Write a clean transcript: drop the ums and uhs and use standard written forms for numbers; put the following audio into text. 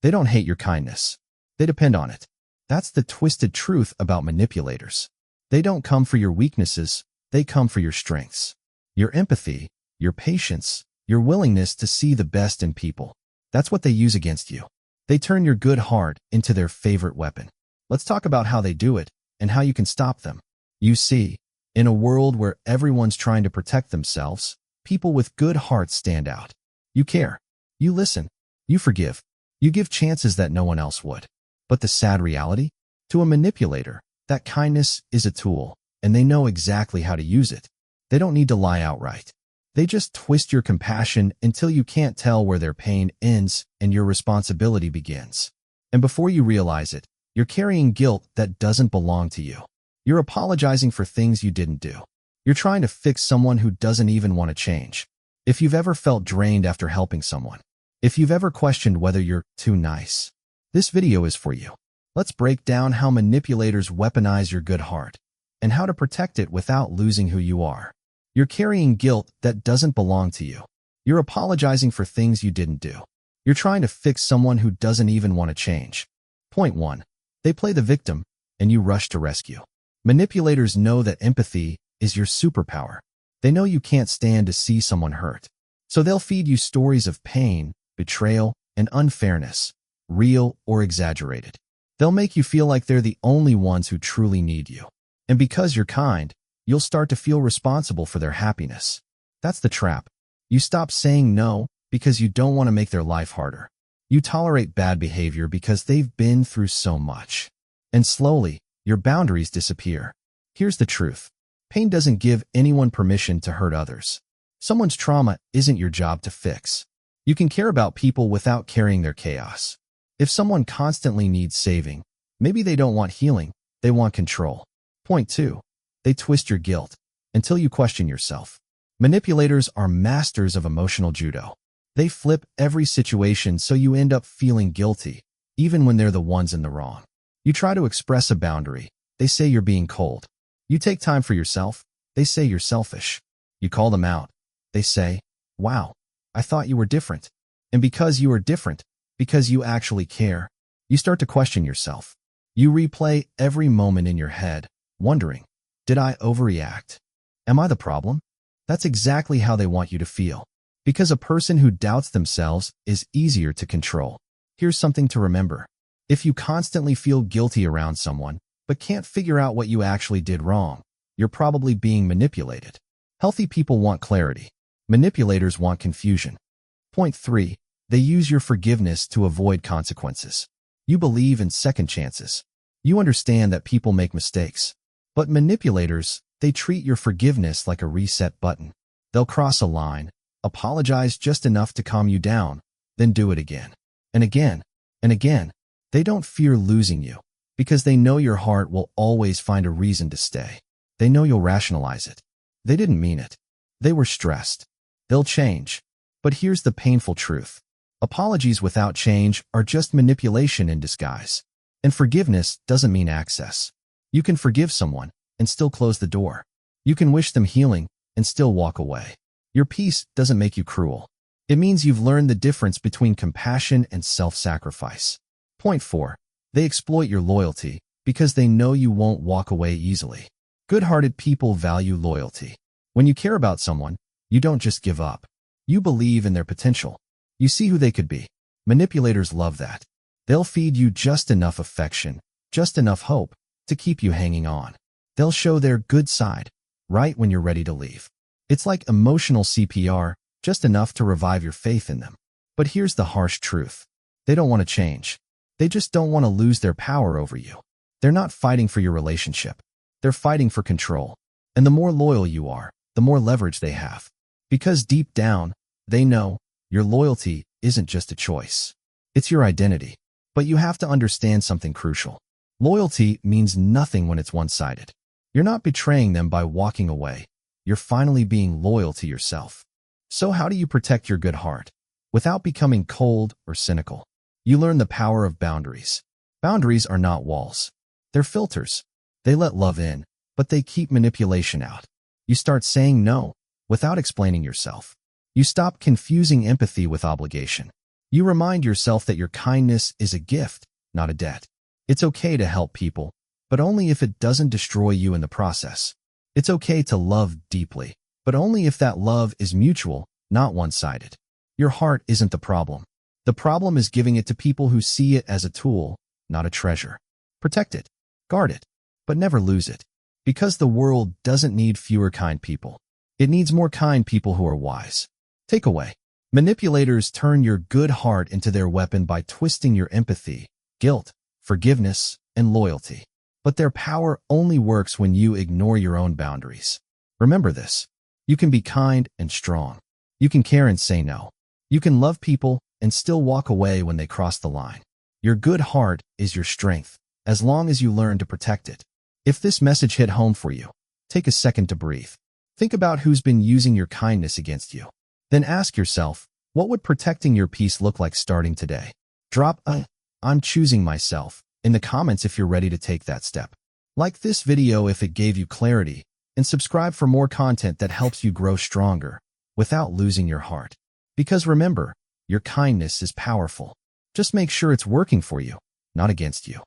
They don't hate your kindness. They depend on it. That's the twisted truth about manipulators. They don't come for your weaknesses, they come for your strengths. Your empathy, your patience, your willingness to see the best in people. That's what they use against you. They turn your good heart into their favorite weapon. Let's talk about how they do it and how you can stop them. You see, in a world where everyone's trying to protect themselves, people with good hearts stand out. You care. You listen. You forgive. You give chances that no one else would. But the sad reality? To a manipulator, that kindness is a tool, and they know exactly how to use it. They don't need to lie outright. They just twist your compassion until you can't tell where their pain ends and your responsibility begins. And before you realize it, you're carrying guilt that doesn't belong to you. You're apologizing for things you didn't do. You're trying to fix someone who doesn't even want to change. If you've ever felt drained after helping someone, if you've ever questioned whether you're too nice, this video is for you. Let's break down how manipulators weaponize your good heart and how to protect it without losing who you are. You're carrying guilt that doesn't belong to you. You're apologizing for things you didn't do. You're trying to fix someone who doesn't even want to change. Point 1. They play the victim, and you rush to rescue. Manipulators know that empathy is your superpower. They know you can't stand to see someone hurt. So they'll feed you stories of pain, betrayal, and unfairness, real or exaggerated. They'll make you feel like they're the only ones who truly need you. And because you're kind, you'll start to feel responsible for their happiness. That's the trap. You stop saying no because you don't want to make their life harder. You tolerate bad behavior because they've been through so much. And slowly, your boundaries disappear. Here's the truth. Pain doesn't give anyone permission to hurt others. Someone's trauma isn't your job to fix. You can care about people without carrying their chaos. If someone constantly needs saving, maybe they don't want healing, they want control. Point 2. They twist your guilt until you question yourself. Manipulators are masters of emotional judo. They flip every situation so you end up feeling guilty, even when they're the ones in the wrong. You try to express a boundary, they say you're being cold. You take time for yourself, they say you're selfish. You call them out, they say, wow, I thought you were different. And because you are different, because you actually care, you start to question yourself. You replay every moment in your head, wondering, did I overreact? Am I the problem? That's exactly how they want you to feel. Because a person who doubts themselves is easier to control. Here's something to remember. If you constantly feel guilty around someone, but can't figure out what you actually did wrong, you're probably being manipulated. Healthy people want clarity. Manipulators want confusion. Point 3. They use your forgiveness to avoid consequences. You believe in second chances. You understand that people make mistakes. But manipulators, they treat your forgiveness like a reset button. They'll cross a line, apologize just enough to calm you down, then do it again. And again, and again. They don't fear losing you, because they know your heart will always find a reason to stay. They know you'll rationalize it. They didn't mean it. They were stressed. They'll change. But here's the painful truth. Apologies without change are just manipulation in disguise. And forgiveness doesn't mean access. You can forgive someone and still close the door. You can wish them healing and still walk away. Your peace doesn't make you cruel. It means you've learned the difference between compassion and self-sacrifice. Point 4. They exploit your loyalty because they know you won't walk away easily. Good-hearted people value loyalty. When you care about someone, you don't just give up. You believe in their potential. You see who they could be. Manipulators love that. They'll feed you just enough affection, just enough hope, to keep you hanging on. They'll show their good side, right when you're ready to leave. It's like emotional CPR, just enough to revive your faith in them. But here's the harsh truth. They don't want to change. They just don't want to lose their power over you. They're not fighting for your relationship. They're fighting for control. And the more loyal you are, the more leverage they have. Because deep down, they know your loyalty isn't just a choice. It's your identity. But you have to understand something crucial. Loyalty means nothing when it's one-sided. You're not betraying them by walking away. You're finally being loyal to yourself. So how do you protect your good heart without becoming cold or cynical? You learn the power of boundaries. Boundaries are not walls. They're filters. They let love in, but they keep manipulation out. You start saying no without explaining yourself. You stop confusing empathy with obligation. You remind yourself that your kindness is a gift, not a debt. It's okay to help people, but only if it doesn't destroy you in the process. It's okay to love deeply, but only if that love is mutual, not one-sided. Your heart isn't the problem. The problem is giving it to people who see it as a tool, not a treasure. Protect it, guard it, but never lose it. Because the world doesn't need fewer kind people. It needs more kind people who are wise. Takeaway. Manipulators turn your good heart into their weapon by twisting your empathy, guilt, forgiveness, and loyalty. But their power only works when you ignore your own boundaries. Remember this. You can be kind and strong. You can care and say no. You can love people and still walk away when they cross the line. Your good heart is your strength, as long as you learn to protect it. If this message hit home for you, take a second to breathe. Think about who's been using your kindness against you. Then ask yourself, what would protecting your peace look like starting today? Drop a "I'm choosing myself" in the comments if you're ready to take that step. Like this video if it gave you clarity, and subscribe for more content that helps you grow stronger without losing your heart. Because remember, your kindness is powerful. Just make sure it's working for you, not against you.